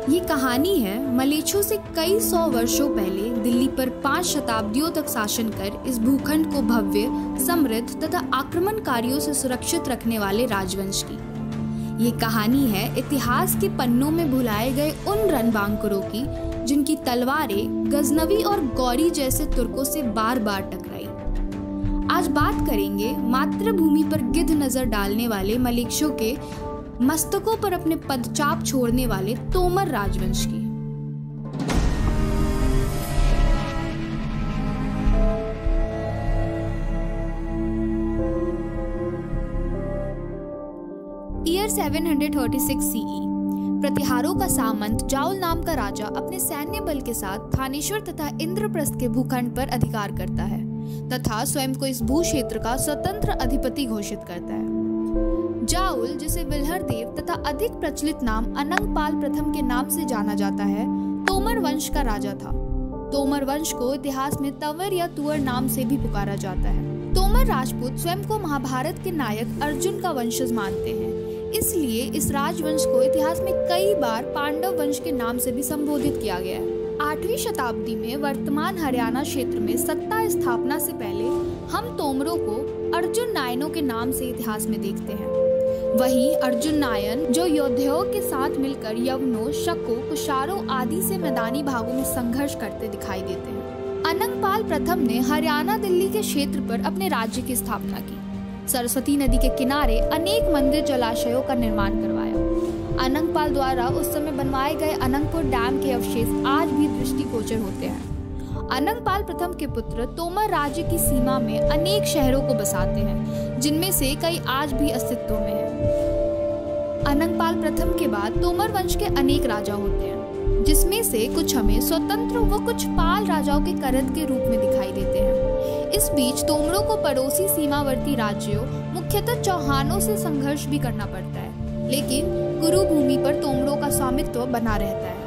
ये कहानी है मलेच्छों से कई सौ वर्षों पहले दिल्ली पर 5 शताब्दियों तक शासन कर इस भूखंड को भव्य, समृद्ध तथा आक्रमणकारियों से सुरक्षित रखने वाले राजवंश की। ये कहानी है इतिहास के पन्नों में भुलाए गए उन रणबांकुरों की जिनकी तलवारें गजनवी और गौरी जैसे तुर्कों से बार बार टकराई। आज बात करेंगे मातृभूमि पर गिद्ध नजर डालने वाले मलेच्छों के मस्तकों पर अपने पदचाप छोड़ने वाले तोमर राजवंश की। ईयर 736 सीई प्रतिहारों का सामंत जाउल नाम का राजा अपने सैन्य बल के साथ थानेश्वर तथा इंद्रप्रस्थ के भूखंड पर अधिकार करता है तथा स्वयं को इस भू क्षेत्र का स्वतंत्र अधिपति घोषित करता है। जाउल, जिसे विल्हर देव तथा अधिक प्रचलित नाम अनंगपाल प्रथम के नाम से जाना जाता है, तोमर वंश का राजा था। तोमर वंश को इतिहास में तंवर या तुअर नाम से भी पुकारा जाता है। तोमर राजपूत स्वयं को महाभारत के नायक अर्जुन का वंशज मानते हैं, इसलिए इस राजवंश को इतिहास में कई बार पांडव वंश के नाम से भी संबोधित किया गया है। 8वीं शताब्दी में वर्तमान हरियाणा क्षेत्र में सत्ता स्थापना से पहले हम तोमरों को अर्जुन नायनों के नाम से इतिहास में देखते हैं। वहीं अर्जुन नायन, जो योद्धाओं के साथ मिलकर यवनों, शकों, कुशारों आदि से मैदानी भागों में संघर्ष करते दिखाई देते हैं। अनंगपाल प्रथम ने हरियाणा दिल्ली के क्षेत्र पर अपने राज्य की स्थापना की। सरस्वती नदी के किनारे अनेक मंदिर, जलाशयों का निर्माण करवाया। अनंगपाल द्वारा उस समय बनवाए गए अनंगपुर डैम के अवशेष आज भी दृष्टिगोचर होते हैं। अनंगपाल प्रथम के पुत्र तोमर राज्य की सीमा में अनेक शहरों को बसाते हैं, जिनमें से कई आज भी अस्तित्व में हैं। अनंगपाल प्रथम के बाद तोमर वंश के अनेक राजा होते हैं, जिसमें से कुछ हमें स्वतंत्र व कुछ पाल राजाओं के करत के रूप में दिखाई देते हैं। इस बीच तोमरों को पड़ोसी सीमावर्ती राज्यों, मुख्यतः चौहानों से संघर्ष भी करना पड़ता है, लेकिन कुरु भूमि पर तोमरों का स्वामित्व बना रहता है।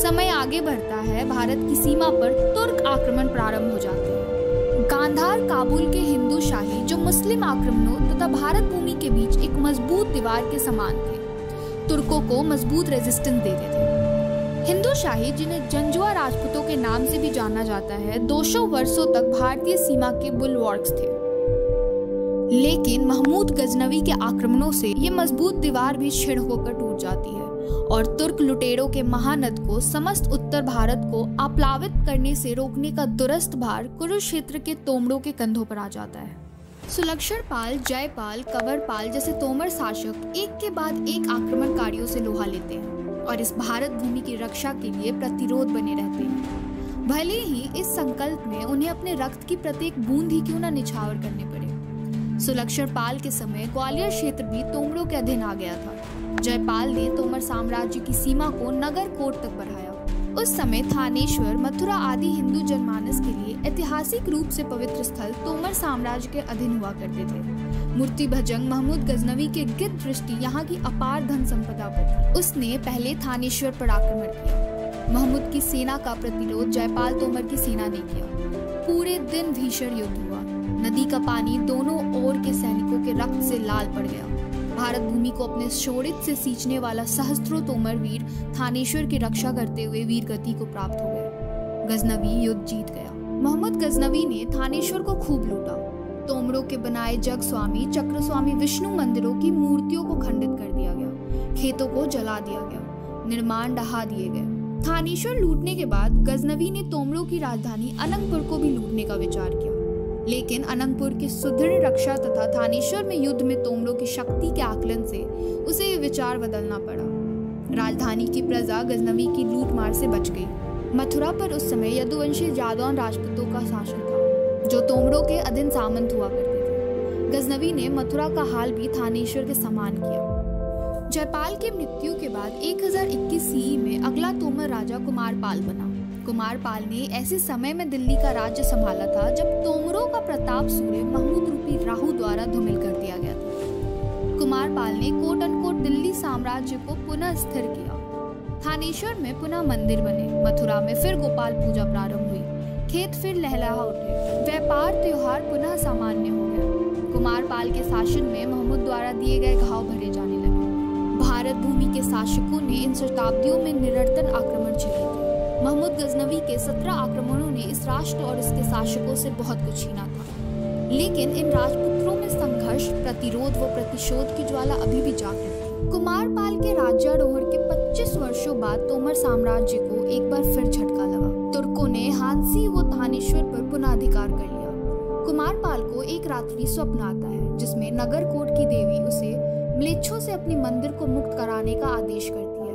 समय आगे बढ़ता है, भारत की सीमा पर तुर्क आक्रमण प्रारंभ हो जाते हैं। गांधार, काबुल के हिंदू शाही, जो मुस्लिम आक्रमणों तथा भारत भूमि के बीच एक मजबूत दीवार के समान थे, तुर्कों को मजबूत रेजिस्टेंस देते थे। हिंदू शाही, जिन्हें जंजुआ राजपूतों के नाम से भी जाना जाता है, 200 वर्षों तक भारतीय सीमा के बुलवार्क्स थे। लेकिन महमूद गजनवी के आक्रमणों से ये मजबूत दीवार भी छिड़ होकर टूट जाती है और तुर्क लुटेरों के महानद को समस्त उत्तर भारत को आप्लावित करने से रोकने का दुरस्त भार कुरुक्षेत्र के तोमरों के कंधों पर आ जाता है। सुलक्षण पाल, जयपाल, कंवरपाल जैसे तोमर शासक एक के बाद एक आक्रमणकारियों से लोहा लेते हैं और इस भारत भूमि की रक्षा के लिए प्रतिरोध बने रहते हैं, भले ही इस संकल्प में उन्हें अपने रक्त की प्रत्येक बूंद ही क्यों न निछावर करने पड़े। सुलक्षण पाल के समय ग्वालियर क्षेत्र भी तोमरों के अधीन आ गया था। जयपाल ने तोमर साम्राज्य की सीमा को नगर कोट तक बढ़ाया। उस समय थानेश्वर, मथुरा आदि हिंदू जनमानस के लिए ऐतिहासिक रूप से पवित्र स्थल तोमर साम्राज्य के अधीन हुआ करते थे। मूर्ति भजंग महमूद गजनवी की गिद्ध दृष्टि यहाँ की अपार धन संपदा पर थी। उसने पहले थानेश्वर पर आक्रमण किया। महमूद की सेना का प्रतिरोध जयपाल तोमर की सेना ने किया। पूरे दिन भीषण युद्ध हुआ। नदी का पानी दोनों ओर के सैनिकों के रक्त से लाल पड़ गया। भारत भूमि को अपने शोणित से सींचने वाला सहस्त्रों तोमर वीर थानेश्वर की रक्षा करते हुए वीर गति को प्राप्त हो गए। गजनवी युद्ध जीत गया। मोहम्मद गजनवी ने थानेश्वर को खूब लूटा। तोमरों के बनाए जग स्वामी, चक्र स्वामी विष्णु मंदिरों की मूर्तियों को खंडित कर दिया गया। खेतों को जला दिया गया। निर्माण ढहा दिए गए। थानेश्वर लूटने के बाद गजनवी ने तोमरों की राजधानी अनंगपुर को भी लूटने का विचार किया, लेकिन अनंगपुर की सुदृढ़ रक्षा तथा थानेश्वर में युद्ध में तोमरों की शक्ति के आकलन से उसे ये विचार बदलना पड़ा। राजधानी की प्रजा गजनवी की लूटमार से बच गई। मथुरा पर उस समय यदुवंशी जादौन राजपूतों का शासन था, जो तोमरों के अधीन सामंत हुआ करते थे। गजनवी ने मथुरा का हाल भी थानेश्वर के समान किया। जयपाल की मृत्यु के बाद 1021 सीई में अगला तोमर राजा कुमारपाल बना। कुमारपाल ने ऐसे समय में दिल्ली का राज्य संभाला था जब तोमरों का प्रताप सूर्य महमूद रूपी राहु द्वारा धूमिल कर दिया गया था। कुमारपाल ने कोट अनकोट दिल्ली साम्राज्य को पुनः स्थिर किया। थानेश्वर में पुनः मंदिर बने। मथुरा में फिर गोपाल पूजा प्रारंभ हुई। खेत फिर लहलहा उठे। व्यापार त्योहार पुनः सामान्य हो गया। कुमारपाल के शासन में महमूद द्वारा दिए गए घाव भरे जाने लगे। भारत भारत भूमि के शासकों ने इन शताब्दियों में निरंतर आक्रमण झेले थे। महमूद गजनवी के 17 आक्रमणों ने इस राष्ट्र और इसके शासकों से बहुत कुछ छीना था, लेकिन इन राजपुत्रों में संघर्ष, प्रतिरोध व प्रतिशोध की ज्वाला अभी भी जागृत थी। कुमारपाल के राज्यारोहण के 25 वर्षों बाद तोमर साम्राज्य को एक बार फिर झटका लगा। तुर्कों ने हांसी व थानेश्वर पर पुनः अधिकार कर लिया। कुमारपाल को एक रात्रि स्वप्न आता है जिसमें नगरकोट की देवी उसे म्लेच्छों से अपनी मंदिर को मुक्त कराने का आदेश करती है।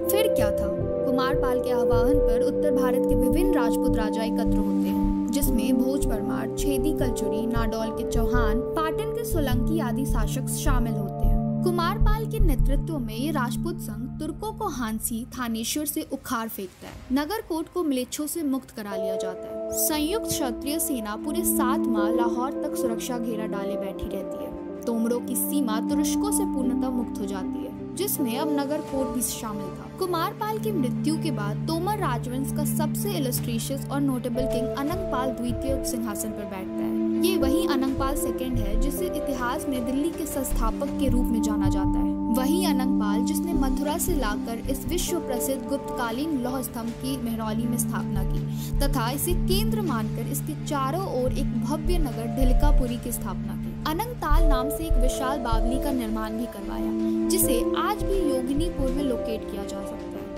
फिर क्या था? कुमारपाल के आह्वान पर उत्तर भारत के विभिन्न राजपूत राजा एकत्र होते हैं, जिसमें भोज परमार, छेदी कलचुरी, नाडौल के चौहान, पाटन के सोलंकी आदि शासक शामिल होते हैं। कुमारपाल के नेतृत्व में ये राजपूत संघ तुर्कों को हांसी, थानेश्वर से उखाड़ फेंकता है। नगरकोट को म्लेच्छों से मुक्त करा लिया जाता है। संयुक्त क्षत्रिय सेना पूरे 7 माह लाहौर तक सुरक्षा घेरा डाले बैठी रहती है। तोमरों की सीमा तुरस्कों से पूर्णतः मुक्त हो जाती है, जिसमें अब नगरकोट भी शामिल था। कुमारपाल की मृत्यु के बाद तोमर राजवंश का सबसे इलस्ट्रेशियस और नोटेबल किंग अनंगपाल द्वितीय सिंहासन पर बैठता है। ये वही अनंगपाल सेकंड है जिसे इतिहास में दिल्ली के संस्थापक के रूप में जाना जाता है। वही अनंगपाल जिसने मथुरा से लाकर इस विश्व प्रसिद्ध गुप्तकालीन लौह स्तंभ की महरौली में स्थापना की तथा इसे केंद्र मानकर इसके चारों ओर एक भव्य नगर ढिलकापुरी की स्थापना की। अनंगताल नाम से एक विशाल बावली का निर्माण भी करवाया, जिसे आज भी योगिनीपुर में लोकेट किया जा सकता है।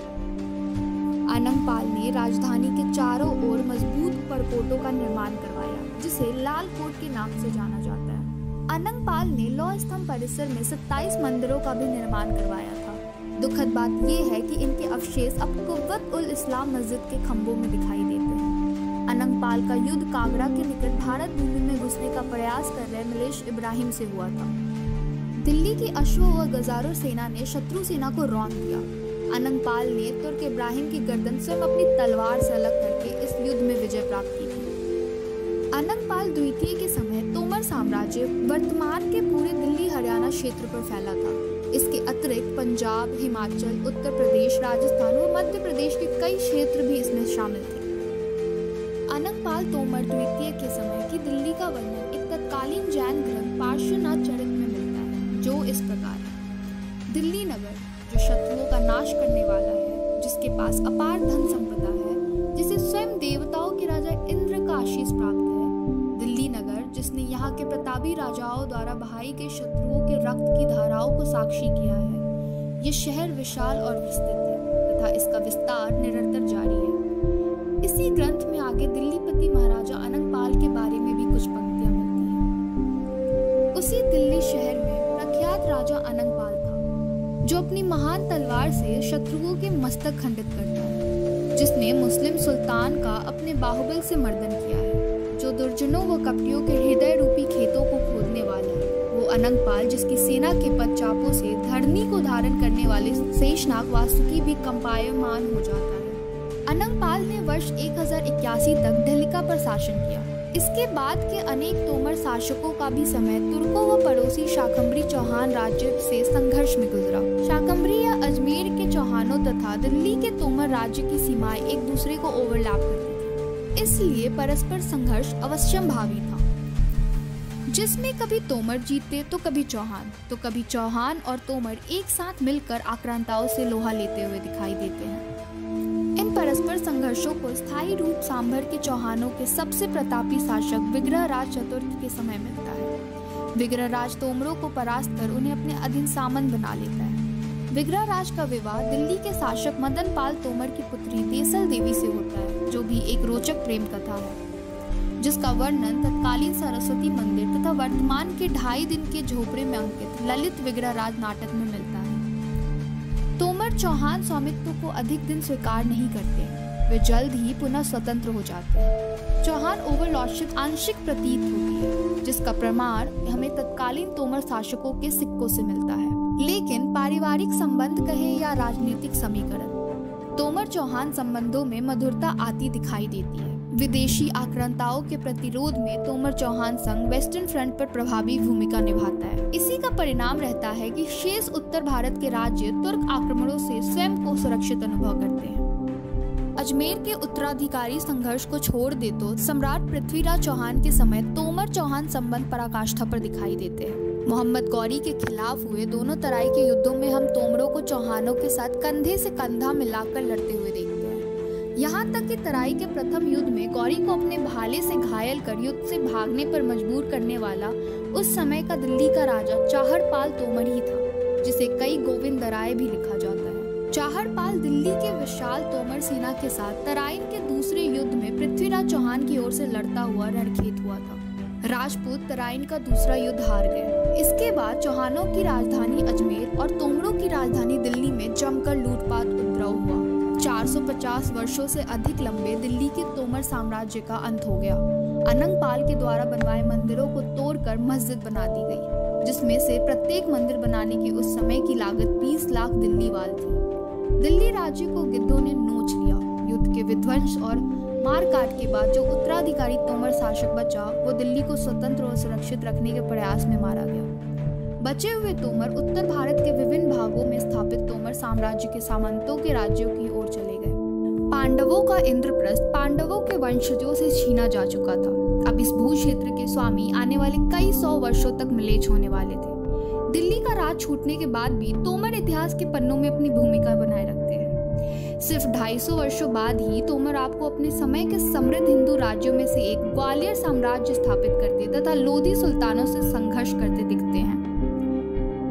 अनंगपाल ने राजधानी के चारों ओर मजबूत परकोटों का निर्माण करवाया, जिसे लाल कोट के नाम से जाना जाता है। अनंगपाल ने लौह स्तंभ परिसर में 27 मंदिरों का भी निर्माण करवाया था। दुखद बात यह है कि इनके अवशेष अब कुव्वत उल इस्लाम मस्जिद के खंभों में दिखाई देते हैं। अनंगपाल का युद्ध कागड़ा के निकट भारत भूमि में घुसने का प्रयास कर रहे मलेश इब्राहिम से हुआ था। दिल्ली की अश्व व गजारों सेना ने शत्रु सेना को रौंद दिया। अनंगपाल ने तुर्क इब्राहिम की गर्दन स्वयं अपनी तलवार से अलग करके इस युद्ध में विजय प्राप्त की थी। अनंगपाल द्वितीय के समय तोमर साम्राज्य वर्तमान के पूरे दिल्ली हरियाणा क्षेत्र पर फैला था। इसके अतिरिक्त पंजाब, हिमाचल, उत्तर प्रदेश, राजस्थान व मध्य प्रदेश के कई क्षेत्र भी इसमें शामिल थे। अनंगपाल तोमर द्वितीय के समय की दिल्ली का वर्णन एक तत्कालीन जैन ग्रंथ पार्श्वनाथ चरित में मिलता है, जो इस प्रकार है। दिल्ली नगर जो शत्रुओं का नाश करने वाला है, जिसके पास अपार धन संपदा है, जिसे स्वयं देवताओं के राजा इंद्र का आशीष प्राप्त है। दिल्ली नगर जिसने यहाँ के प्रतापी राजाओं द्वारा बहाई गई शत्रुओं के रक्त की धाराओं को साक्षी किया है। ये शहर विशाल और विस्तृत है तथा इसका विस्तार निरंतर जारी है। इसी ग्रंथ में आगे दिल्लीपति महाराजा अनंगपाल के बारे में भी कुछ पंक्तियां मिलती हैं। उसी दिल्ली शहर में प्रख्यात राजा अनंगपाल था, जो अपनी महान तलवार से शत्रुओं के मस्तक खंडित करता है, जिसने मुस्लिम सुल्तान का अपने बाहुबल से मर्दन किया है, जो दुर्जनों व कपटियों के हृदय रूपी खेतों को खोदने वाला है। वो अनंगपाल जिसकी सेना के पदचापों से धरनी को धारण करने वाले शेषनाग वासुकी भी कंपायमान हो जाता है। अनंगपाल ने वर्ष 1081 तक ढिलका पर शासन किया। इसके बाद के अनेक तोमर शासकों का भी समय तुर्कों व पड़ोसी शाकंभरी चौहान राज्य से संघर्ष में गुजरा। शाकंभरी या अजमेर के चौहानों तथा दिल्ली के तोमर राज्य की सीमाएं एक दूसरे को ओवरलैप करती थी, इसलिए परस्पर संघर्ष अवश्यंभावी था, जिसमें कभी तोमर जीतते तो कभी चौहान और तोमर एक साथ मिलकर आक्रांताओं से लोहा लेते हुए दिखाई देते हैं। इन परस्पर संघर्षों को स्थायी रूप सांभर के चौहानों के सबसे प्रतापी शासक विग्रहराज चतुर्थ के समय मिलता है। विग्रहराज तोमरों को परास्त कर उन्हें अपने अधीन सामंत बना लेता है। विग्रहराज का विवाह दिल्ली के शासक मदन पाल तोमर की पुत्री तेसल देवी से होता है, जो भी एक रोचक प्रेम कथा है, जिसका वर्णन तत्कालीन सरस्वती मंदिर तथा वर्तमान के 2.5 दिन के झोपड़े में अंकित ललित विग्रहराज नाटक में मिलता है। तोमर चौहान स्वामित्व को अधिक दिन स्वीकार नहीं करते, वे जल्द ही पुनः स्वतंत्र हो जाते हैं। चौहान ओवरलॉर्डशिप आंशिक प्रतीत होती है, जिसका प्रमाण हमें तत्कालीन तोमर शासकों के सिक्कों से मिलता है। लेकिन पारिवारिक संबंध कहे या राजनीतिक समीकरण, तोमर चौहान संबंधों में मधुरता आती दिखाई देती है। विदेशी आक्रांताओं के प्रतिरोध में तोमर चौहान संघ वेस्टर्न फ्रंट पर प्रभावी भूमिका निभाता है। इसी का परिणाम रहता है कि शेष उत्तर भारत के राज्य तुर्क आक्रमणों से स्वयं को सुरक्षित अनुभव करते हैं। अजमेर के उत्तराधिकारी संघर्ष को छोड़ दे तो सम्राट पृथ्वीराज चौहान के समय तोमर चौहान संबंध पराकाष्ठा पर दिखाई देते हैं। मोहम्मद गौरी के खिलाफ हुए दोनों तराई के युद्धों में हम तोमरों को चौहानों के साथ कंधे से कंधा मिलाकर लड़ते हुए देखते हैं। यहाँ तक कि तराई के प्रथम युद्ध में गौरी को अपने भाले से घायल कर युद्ध से भागने पर मजबूर करने वाला उस समय का दिल्ली का राजा चाहरपाल तोमर ही था, जिसे कई गोविंद राय भी लिखा जाता है। चाहरपाल दिल्ली के विशाल तोमर सेना के साथ तराइन के दूसरे युद्ध में पृथ्वीराज चौहान की ओर से लड़ता हुआ रणखेत हुआ था। राजपूत तराइन का दूसरा युद्ध हार गए। इसके बाद चौहानों की राजधानी अजमेर और तोमरों की राजधानी दिल्ली में जमकर लूटपाट उपद्रव हुआ। 450 वर्षों से अधिक लंबे दिल्ली के तोमर साम्राज्य का अंत हो गया। अनंगपाल के द्वारा बनवाए मंदिरों को तोड़कर मस्जिद बना दी गई, जिसमें से प्रत्येक मंदिर बनाने की उस समय की लागत 20 लाख दिल्ली वाल थी। दिल्ली राज्य को गिद्धों ने नोच लिया। युद्ध के विध्वंस और मारकाट के बाद जो उत्तराधिकारी तोमर शासक बचा, वो दिल्ली को स्वतंत्र और सुरक्षित रखने के प्रयास में मारा गया। बचे हुए तोमर उत्तर भारत के विभिन्न भागों में स्थापित तोमर साम्राज्य के सामंतों के राज्यों की ओर चले गए। पांडवों का इंद्रप्रस्थ पांडवों के वंशजों से छीना जा चुका था। अब इस भू क्षेत्र के स्वामी आने वाले कई 100 वर्षों तक मिलेच होने वाले थे। दिल्ली का राज छूटने के बाद भी तोमर इतिहास के पन्नों में अपनी भूमिका बनाए रखते हैं। सिर्फ 250 वर्षों बाद ही तोमर आपको अपने समय के समृद्ध हिंदू राज्यों में से एक ग्वालियर साम्राज्य स्थापित करते तथा लोधी सुल्तानों से संघर्ष करते दिखते हैं।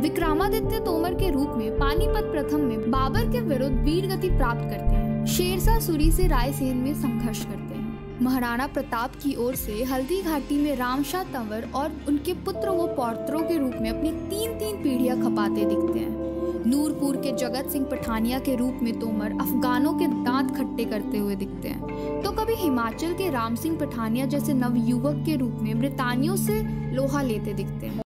विक्रमादित्य तोमर के रूप में पानीपत प्रथम में बाबर के विरुद्ध वीर गति प्राप्त करते हैं। शेरशाह सूरी से रायसेन में संघर्ष करते हैं। महाराणा प्रताप की ओर से हल्दी घाटी में रामशाह तंवर और उनके पुत्र व पौत्रों के रूप में अपनी 3 पीढ़ियां खपाते दिखते हैं। नूरपुर के जगत सिंह पठानिया के रूप में तोमर अफगानों के दांत खट्टे करते हुए दिखते हैं, तो कभी हिमाचल के राम सिंह पठानिया जैसे नवयुवक के रूप में ब्रितानियों से लोहा लेते दिखते हैं।